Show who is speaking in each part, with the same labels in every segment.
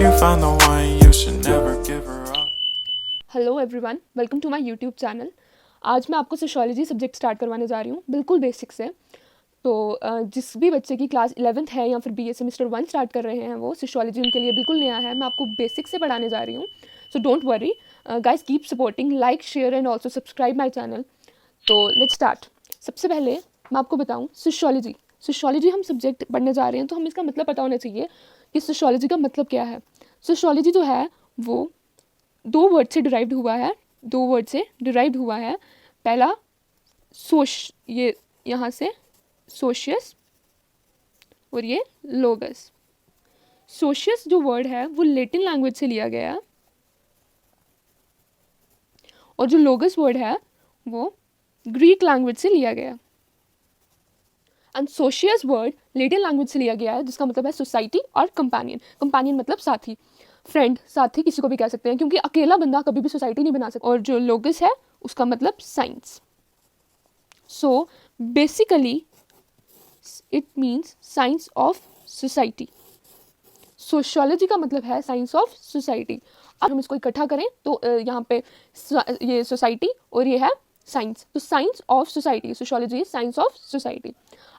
Speaker 1: you found the one, you should never give her up.
Speaker 2: Hello everyone, welcome to my YouTube channel. आज मैं आपको sociology subject start करवाने जा रही हूँ, बिल्कुल बेसिक से। तो जिस भी बच्चे की क्लास 11th है या फिर बीए सेमेस्टर 1 स्टार्ट कर रहे हैं, वो सोशियोलॉजी उनके लिए बिल्कुल नया है। मैं आपको बेसिक से पढ़ाने जा रही हूँ, so don't worry guys, keep supporting, like, share and also subscribe my channel. तो लेट्स स्टार्ट। सबसे पहले मैं आपको बताऊँ सोशियोलॉजी हम सब्जेक्ट पढ़ने जा रहे हैं, तो हमें इसका मतलब पता होना चाहिए कि सोशियोलॉजी का मतलब क्या है। सोशियोलॉजी जो है वो दो वर्ड से डिराइव्ड हुआ है। पहला ये यहाँ से सोशियस और ये लोगस। सोशियस जो वर्ड है वो लैटिन लैंग्वेज से लिया गया है, और जो लोगस वर्ड है वो ग्रीक लैंग्वेज से लिया गया। एंड सोशियस वर्ड लैटिन लैंग्वेज से लिया गया है, जिसका मतलब है सोसाइटी और कंपेनियन मतलब साथी, फ्रेंड, साथी किसी को भी कह सकते हैं, क्योंकि अकेला बंदा कभी भी सोसाइटी नहीं बना सकता। और जो लोगस है उसका मतलब science. So basically it means science of society. Sociology का मतलब है साइंस ऑफ सोसाइटी। अब हम इसको इकट्ठा करें तो यहाँ पे ये सोसाइटी और ये है साइंस, तो science of society, sociology is science of society.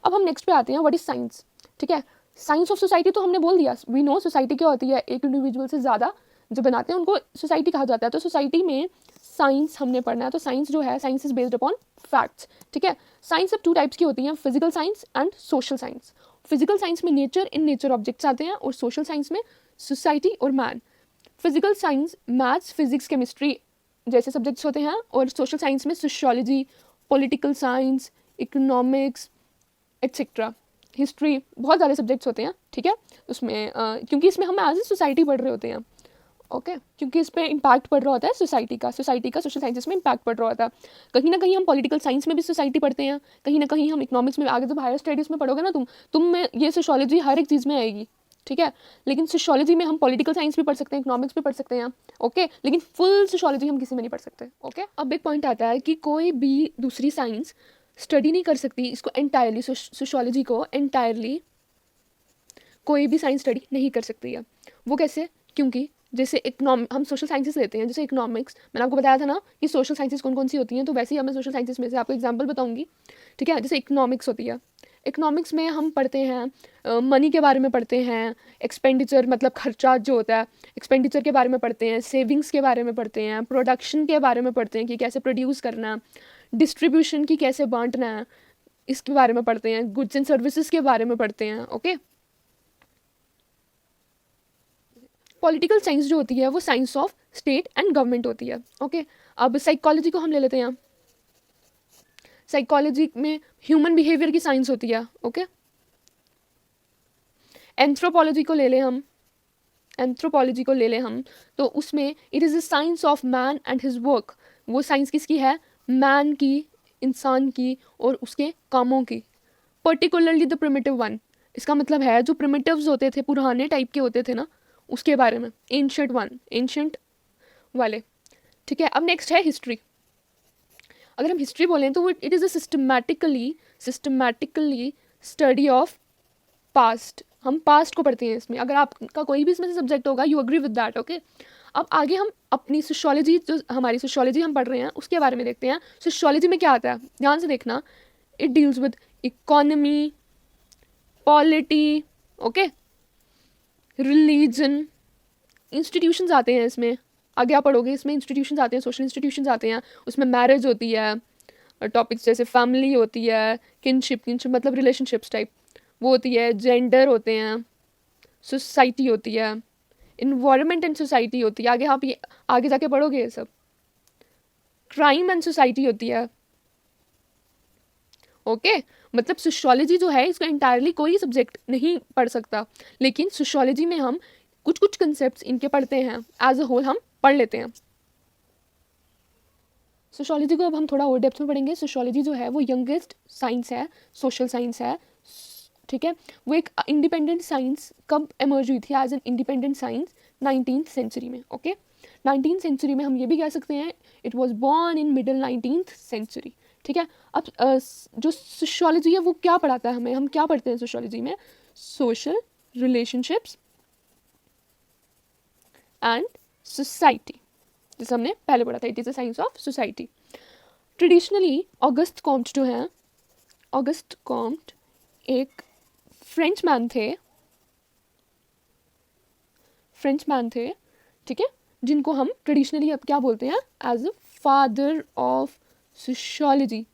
Speaker 2: अब हम नेक्स्ट पे आते हैं, व्हाट इज साइंस। ठीक है, साइंस ऑफ सोसाइटी तो हमने बोल दिया, वी नो सोसाइटी क्या होती है। एक इंडिविजुअल से ज़्यादा जो बनाते हैं उनको सोसाइटी कहा जाता है। तो सोसाइटी में साइंस हमने पढ़ना है। तो साइंस जो है, science is based upon facts. ठीक है, साइंस अब टू टाइप्स की होती हैं, physical science and social science. Physical science में नेचर ऑब्जेक्ट्स आते हैं, और सोशल साइंस में सोसाइटी और man. Physical science maths, physics, chemistry जैसे सब्जेक्ट्स होते हैं, और सोशल साइंस में sociology, political science, economics etcetera, history, बहुत सारे सब्जेक्ट्स होते हैं। ठीक है, उसमें क्योंकि इसमें हम एज ए सोसाइटी पढ़ रहे होते हैं। ओके, क्योंकि इस पर इम्पैक्ट पड़ रहा होता है सोसाइटी का सोशल साइंसेस में इम्पैक्ट पड़ रहा होता है। कहीं ना कहीं हम पॉलिटिकल साइंस में भी सोसाइटी पढ़ते हैं, कहीं ना कहीं हम इकोनॉमिक्स में, आगे जब हायर स्टडीज़ में पढ़ोगे ना तुम में ये सोशियोलॉजी हर एक चीज़ में आएगी। ठीक है, लेकिन सोशियोलॉजी में हम पॉलिटिकल साइंस भी पढ़ सकते हैं, इकोनॉमिक्स भी पढ़ सकते हैं। ओके, लेकिन फुल सोशियोलॉजी हम किसी में नहीं पढ़ सकते। ओके, अब एक पॉइंट आता है कि कोई भी दूसरी साइंस स्टडी नहीं कर सकती इसको एंटायरली, सोशियोलॉजी को एंटायरली कोई भी साइंस स्टडी नहीं कर सकती है। वो कैसे? क्योंकि जैसे हम सोशल साइंसेस लेते हैं, जैसे इकोनॉमिक्स, मैंने आपको बताया था ना कि सोशल साइंसेस कौन कौन सी होती हैं, तो वैसे ही अब मैं सोशल साइंसेस में से आपको एग्जांपल बताऊंगी। ठीक है, जैसे इकोनॉमिक्स होती है, इकोनॉमिक्स में हम पढ़ते हैं मनी के बारे में पढ़ते हैं, एक्सपेंडिचर मतलब खर्चा जो होता है, एक्सपेंडिचर के बारे में पढ़ते हैं, सेविंग्स के बारे में पढ़ते हैं, प्रोडक्शन के बारे में पढ़ते हैं कि कैसे प्रोड्यूस करना है, डिस्ट्रीब्यूशन की कैसे बांटना है, इसके बारे में पढ़ते हैं, गुड्स एंड सर्विसेज के बारे में पढ़ते हैं। ओके, पॉलिटिकल साइंस जो होती है वो science of state and government होती है। ओके, अब साइकोलॉजी को हम ले लेते हैं। साइकोलॉजी में ह्यूमन बिहेवियर की साइंस होती है। ओके, एंथ्रोपोलॉजी को ले लें हम, तो उसमें it is the science of man and his work. वो साइंस किसकी है? मैन की, इंसान की और उसके कामों की। पर्टिकुलरली द प्रिमिटिव वन, इसका मतलब है जो प्रिमिटिव्स होते थे, पुराने टाइप के होते थे ना, उसके बारे में, एंशंट वाले। ठीक है, अब नेक्स्ट है हिस्ट्री। अगर हम हिस्ट्री बोलें तो it is a systematically study of past. हम पास्ट को पढ़ते हैं इसमें। अगर आपका कोई भी इसमें से सब्जेक्ट होगा, you agree with that. Okay, अब आगे हम अपनी सोशियोलॉजी, जो हमारी सोशियोलॉजी हम पढ़ रहे हैं उसके बारे में देखते हैं। सोशियोलॉजी में क्या आता है, ध्यान से देखना। It deals with economy, polity, okay, religion, institutions आते हैं इसमें। आगे आप पढ़ोगे इसमें इंस्टीट्यूशंस आते हैं, सोशल इंस्टीट्यूशंस आते हैं, उसमें मैरिज होती है, टॉपिक्स जैसे फैमिली होती है, किनशिप मतलब रिलेशनशिप्स टाइप वो होती है, जेंडर होते हैं, सोसाइटी होती है, इन्वायरमेंट एंड सोसाइटी होती है। आगे आप ये आगे जाके पढ़ोगे ये सब। क्राइम एंड सोसाइटी होती है। ओके, मतलब सोशियोलॉजी जो है इसको एंटायरली कोई सब्जेक्ट नहीं पढ़ सकता, लेकिन सोशियोलॉजी में हम कुछ कुछ कंसेप्ट इनके पढ़ते हैं, एज अ होल हम पढ़ लेते हैं। सोशियोलॉजी को अब हम थोड़ा और डेप्थ में पढ़ेंगे। सोशियोलॉजी जो है वो यंगेस्ट साइंस है, सोशल साइंस है। ठीक है, वो एक इंडिपेंडेंट साइंस कब एमर्ज हुई थी as an independent science? 19th century में। ओके, 19th सेंचुरी में हम ये भी कह सकते हैं it was born in middle 19th century. ठीक है, अब जो सोशियोलॉजी है वो क्या पढ़ाता है हमें, हम क्या पढ़ते हैं सोशियोलॉजी में? सोशल रिलेशनशिप्स, एंड सोसाइटी, जैसे हमने पहले पढ़ा था, it is a science of society. Traditionally August Comte जो हैं, ऑगस्ट कॉम्ट एक फ्रेंच मैन थे, ठीक है, जिनको हम ट्रेडिशनली अब क्या बोलते हैं, as a father of sociology.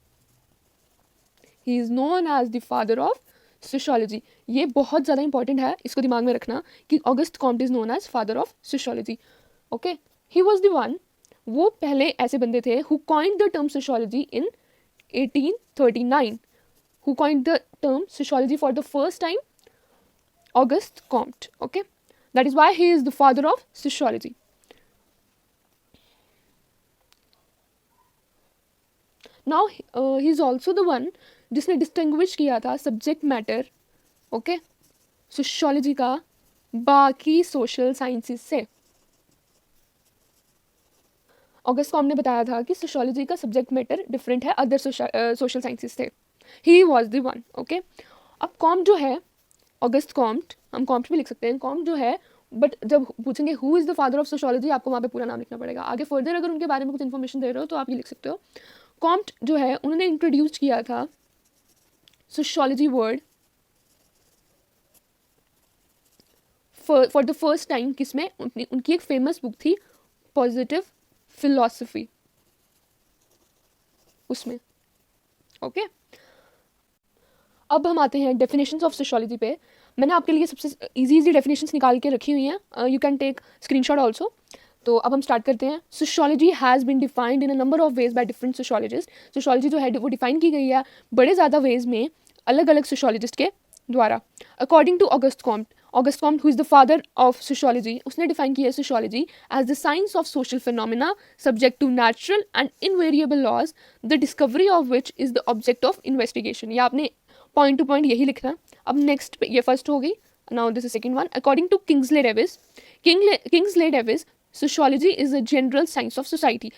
Speaker 2: He is known as the father of sociology. ये बहुत ज़्यादा इंपॉर्टेंट है, इसको दिमाग में रखना कि August Comte is known as father of sociology. Okay, he was the one, वो पहले ऐसे बंदे थे who coined the term sociology in 1839। Who coined the term sociology for the first time? Auguste Comte. Okay, that is why he is the father of sociology. Now he is also the one जिसने distinguish किया था subject matter, okay, sociology का बाकी social sciences से। August Comte ने बताया था कि सोशियोलॉजी का सब्जेक्ट मैटर डिफरेंट है अदर सोशल साइंसेस से। ही वॉज द वन। ओके, अब कॉम्ट जो है, ऑगस्ट कॉम्ट, हम कॉम्ट भी लिख सकते हैं, कॉम्ट जो है, बट जब पूछेंगे who is the father of sociology, आपको वहाँ पे पूरा नाम लिखना पड़ेगा। आगे फर्दर अगर उनके बारे में कुछ इन्फॉर्मेशन दे रहे हो तो आप ये लिख सकते हो। कॉम्ट जो है, उन्होंने इंट्रोड्यूस किया था sociology word for the first time, किसमें, उनकी एक फेमस बुक थी पॉजिटिव फिलॉसफी, उसमें। ओके, अब हम आते हैं डेफिनेशंस ऑफ सोशियोलॉजी पे। मैंने आपके लिए सबसे इजी डेफिनेशंस निकाल के रखी हुई हैं, you can take screenshot also. तो अब हम स्टार्ट करते हैं। Sociology has been defined in a number of ways by different sociologist. सोशियोलॉजी जो है वो डिफाइन की गई है बड़े ज़्यादा वेज में अलग अलग सोशियोलॉजिस्ट के द्वारा। According to August Comte, who is the father of sociology, उसने डिफाइन किया है sociology as the science of social phenomena subject to natural and invariable laws, the discovery of which is the object of investigation. या आपने point two point यही लिखना। अब next, ये first हो गई, now this is second one. According to Kingsley Davis, sociology is a general science of society.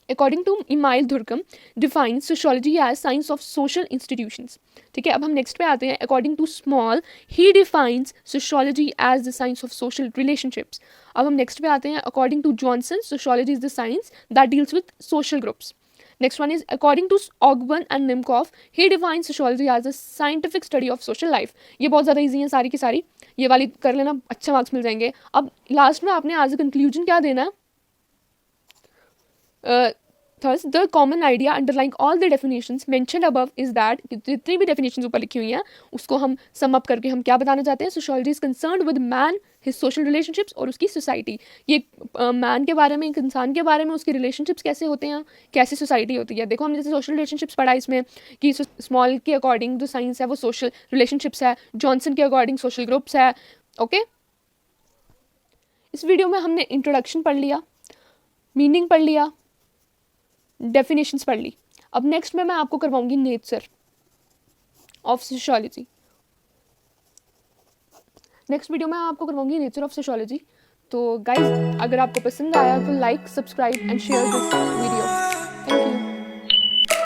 Speaker 2: According to Emile Durkheim, defines sociology as science of social institutions. ठीक है, अब हम नेक्स्ट पे आते हैं। According to Small, he defines sociology as the science of social relationships. अब हम next पे आते हैं। According to Johnson, sociology is the science that deals with social groups. Next one is according to Ogburn and Nimkoff, he defines sociology as a scientific study of social life. ये बहुत ज़्यादा easy है सारी की सारी, ये वाली कर लेना, अच्छे मार्क्स मिल जाएंगे। अब लास्ट में आपने एज अ कंक्लूजन क्या देना है? Thus, the common idea underlying all the definitions mentioned above is that जितनी भी definitions ऊपर लिखी हुई हैं उसको हम sum up करके हम क्या बताना चाहते हैं? Sociology is concerned with man, his social relationships और उसकी society. ये man के बारे में, एक इंसान के बारे में, उसके relationships कैसे होते हैं, कैसे society होती है। देखो हमने जैसे social relationships पढ़ा इसमें कि small के according जो science है वो social relationships है, Johnson के according social groups है। ओके, इस वीडियो में हमने इंट्रोडक्शन पढ़ लिया, मीनिंग पढ़ लिया, डेफिनेशंस पढ़ ली। अब नेक्स्ट में मैं आपको करवाऊंगी nature of sociology. Next video में आपको करवाऊंगी नेचर ऑफ सोशियोलॉजी। तो गाइज, अगर आपको पसंद आया तो like, subscribe and share this video.